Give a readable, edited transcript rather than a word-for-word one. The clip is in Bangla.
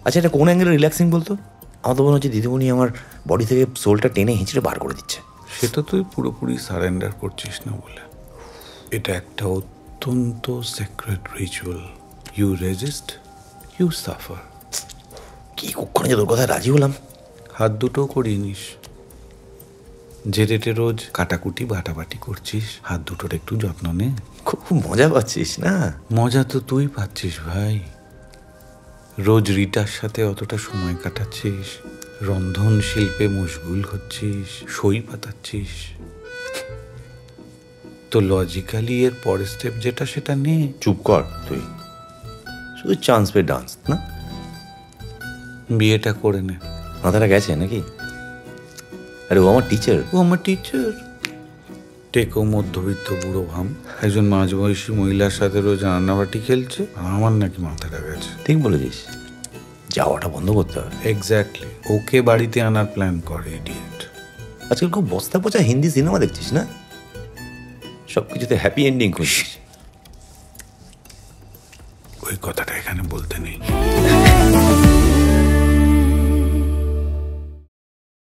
আচ্ছা, এটা কোন অ্যাঙ্গেলে রিল্যাক্সিং বলতো? আমার তো মনে হচ্ছে দিদিমণি আমার বডি থেকে সোলটা টেনে হিঁচড়ে বার করে দিচ্ছে। সেটা তুই পুরোপুরি সারেন্ডার করছিস না বলে। এটা একটা অত্যন্ত secret ritual. You resist, you suffer. কি কক্ষণে যে তোর কথায় রাজি হলাম। হাত দুটো করিয়ে নিস। যে রেটে রোজ কাটাকুটি বাটাবাটি করছিস, হাত দুটোর একটু যত্ন নে। খুব মজা পাচ্ছিস না? মজা তো তুই পাচ্ছিস ভাই। রোজ রিটার সাথে অতটা সময় কাটাচ্ছিস, রন্ধন শিল্পে মশগুল হচ্ছিস, সই পাতাচ্ছিস। তো লজিক্যালি এর পরের স্টেপ যেটা সেটা নে। চুপ কর তুই, শুধু চান্স পে ডান্স না। বিয়েটা করে নে। মাথাটা গেছে নাকি? আরে ও আমার টিচার। ও আমার টিচার। টেকো মধ্যবিত্ত বুড়ো ভাম একজন মাঝবয়সী মহিলার সাথে রোজ রান্নাবাটি খেলছে, আমার নাকি মাথাটা গেছে। ঠিক বলেছিস, যাওয়াটা বন্ধ করতে হবে। এক্স্যাক্টলি। ওকে বাড়িতে আনার প্ল্যান করে ইডিয়েট। আজকাল খুব বস্তা পচা হিন্দি সিনেমা দেখছিস না? সব কিছুতে হ্যাপি এন্ডিং খুঁজছিস। ওই কথাটা এখানে বলতে নেই।